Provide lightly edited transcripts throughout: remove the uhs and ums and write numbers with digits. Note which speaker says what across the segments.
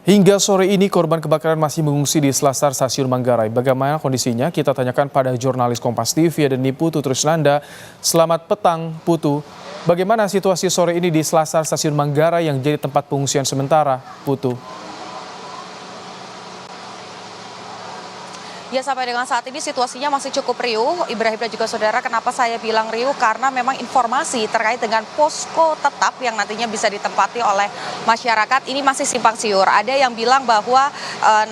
Speaker 1: Hingga sore ini korban kebakaran masih mengungsi di selasar Stasiun Manggarai. Bagaimana kondisinya? Kita tanyakan pada jurnalis Kompas TV ada Putu Trisnanda. Selamat petang Putu. Bagaimana situasi sore ini di selasar Stasiun Manggarai yang jadi tempat pengungsian sementara, Putu?
Speaker 2: Ya, sampai dengan saat ini situasinya masih cukup riuh, Ibrahim dan juga saudara. Kenapa saya bilang riuh? Karena memang informasi terkait dengan posko tetap yang nantinya bisa ditempati oleh masyarakat ini masih simpang siur. Ada yang bilang bahwa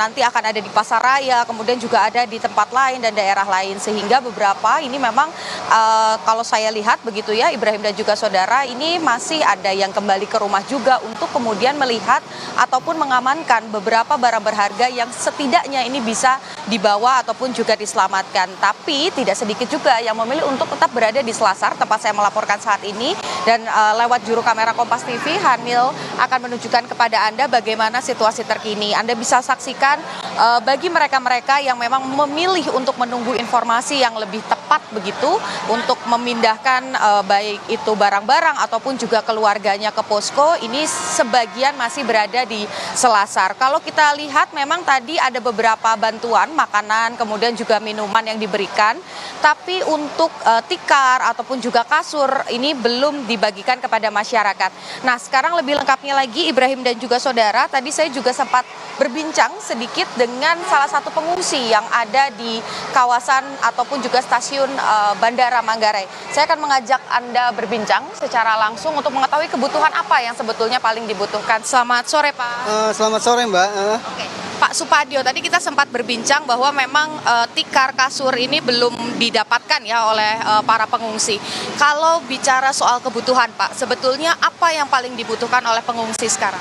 Speaker 2: nanti akan ada di Pasaraya, kemudian juga ada di tempat lain dan daerah lain. Sehingga beberapa ini memang kalau saya lihat begitu ya, Ibrahim dan juga saudara, ini masih ada yang kembali ke rumah juga untuk kemudian melihat ataupun mengamankan beberapa barang berharga yang setidaknya ini bisa dibawa ataupun juga diselamatkan. Tapi tidak sedikit juga yang memilih untuk tetap berada di selasar tempat saya melaporkan saat ini. Dan lewat juru kamera Kompas TV, Hanil akan menunjukkan kepada Anda bagaimana situasi terkini. Anda bisa saksikan bagi mereka-mereka yang memang memilih untuk menunggu informasi yang lebih tepat begitu untuk memindahkan baik itu barang-barang ataupun juga keluarganya ke posko, ini sebagian masih berada di selasar. Kalau kita lihat memang tadi ada beberapa bantuan makanan, kemudian juga minuman yang diberikan, tapi untuk tikar ataupun juga kasur ini belum dibagikan kepada masyarakat. Nah, sekarang lebih lengkapnya lagi Ibrahim dan juga saudara, tadi saya juga sempat berbincang sedikit dengan salah satu pengungsi yang ada di kawasan ataupun juga stasiun Bandara Manggarai. Saya akan mengajak Anda berbincang secara langsung untuk mengetahui kebutuhan apa yang sebetulnya paling dibutuhkan. Selamat sore, Pak.
Speaker 3: Selamat sore, Mbak.
Speaker 2: Oke. Pak Supadio, tadi kita sempat berbincang bahwa memang tikar kasur ini belum didapatkan ya oleh para pengungsi. Kalau bicara soal kebutuhan, Pak, sebetulnya apa yang paling dibutuhkan oleh pengungsi sekarang?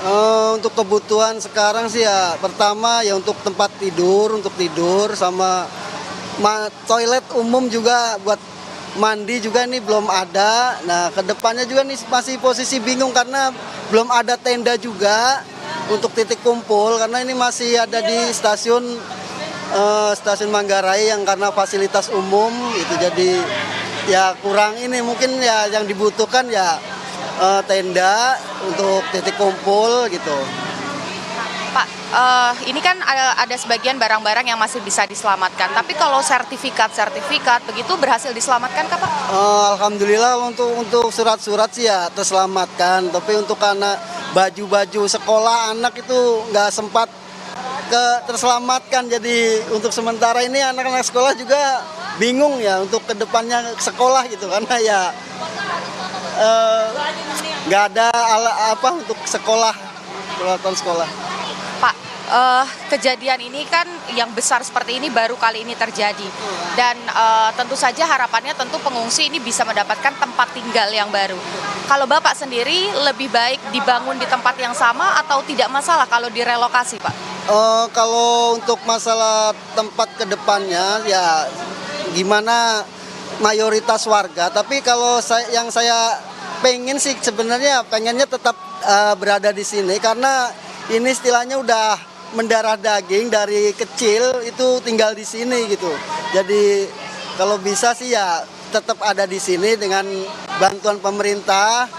Speaker 3: Untuk kebutuhan sekarang sih ya, pertama ya untuk tempat tidur, sama toilet umum juga buat mandi juga ini belum ada. Nah, kedepannya juga nih masih posisi bingung karena belum ada tenda juga untuk titik kumpul, karena ini masih ada di stasiun Manggarai yang karena fasilitas umum itu, jadi ya kurang ini, mungkin ya yang dibutuhkan ya tenda untuk titik kumpul gitu.
Speaker 2: Pak, ini kan ada sebagian barang-barang yang masih bisa diselamatkan, tapi kalau sertifikat begitu berhasil diselamatkan kah, Pak?
Speaker 3: Alhamdulillah untuk surat-surat sih ya terselamatkan, tapi untuk karena baju-baju sekolah anak itu nggak sempat terselamatkan. Jadi untuk sementara ini anak-anak sekolah juga bingung ya untuk kedepannya sekolah gitu, karena ya nggak ada untuk peralatan sekolah.
Speaker 2: Pak, kejadian ini kan yang besar seperti ini baru kali ini terjadi, dan tentu saja harapannya tentu pengungsi ini bisa mendapatkan tempat tinggal yang baru. Kalau Bapak sendiri lebih baik dibangun di tempat yang sama atau tidak masalah kalau direlokasi, Pak?
Speaker 3: Kalau untuk masalah tempat ke depannya ya gimana mayoritas warga, tapi kalau yang saya pengen sih sebenarnya pengennya tetap berada di sini, karena ini istilahnya udah mendarah daging dari kecil itu tinggal di sini gitu. Jadi kalau bisa sih ya tetap ada di sini dengan bantuan pemerintah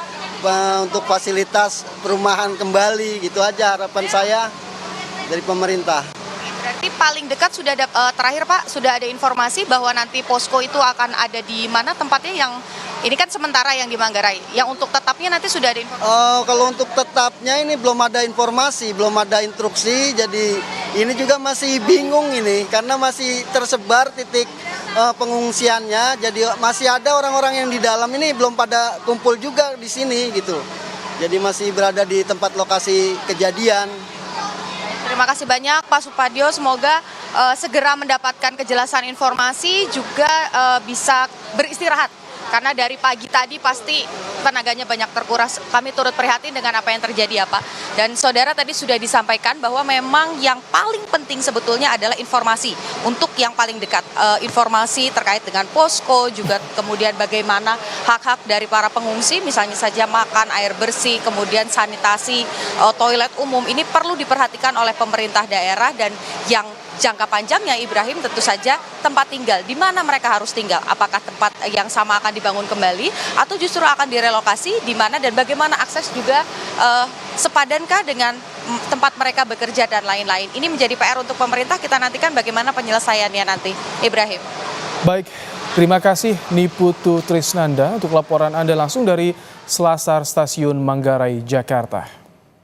Speaker 3: untuk fasilitas perumahan kembali, gitu aja harapan saya dari pemerintah.
Speaker 2: Berarti paling dekat sudah ada, terakhir Pak, sudah ada informasi bahwa nanti posko itu akan ada di mana tempatnya? Yang ini kan sementara yang di Manggarai, yang untuk tetapnya nanti sudah ada informasi?
Speaker 3: Kalau untuk tetapnya ini belum ada informasi, belum ada instruksi, jadi ini juga masih bingung ini karena masih tersebar titik pengungsiannya, jadi masih ada orang-orang yang di dalam ini belum pada kumpul juga di sini gitu. Jadi masih berada di tempat lokasi kejadian.
Speaker 2: Terima kasih banyak Pak Supadio, semoga segera mendapatkan kejelasan informasi, juga bisa beristirahat. Karena dari pagi tadi pasti tenaganya banyak terkuras. Kami turut prihatin dengan apa yang terjadi ya Pak. Dan saudara tadi sudah disampaikan bahwa memang yang paling penting sebetulnya adalah informasi. Untuk yang paling dekat, informasi terkait dengan posko, juga kemudian bagaimana hak-hak dari para pengungsi, misalnya saja makan, air bersih, kemudian sanitasi, toilet umum, ini perlu diperhatikan oleh pemerintah daerah. Dan yang jangka panjangnya Ibrahim tentu saja tempat tinggal. Di mana mereka harus tinggal? Apakah tempat yang sama akan dibangun kembali atau justru akan direlokasi? Di mana dan bagaimana akses juga sepadankah dengan tempat mereka bekerja dan lain-lain? Ini menjadi PR untuk pemerintah. Kita nantikan bagaimana penyelesaiannya nanti. Ibrahim.
Speaker 1: Baik, terima kasih Niputu Trisnanda untuk laporan Anda langsung dari Selasar Stasiun Manggarai, Jakarta.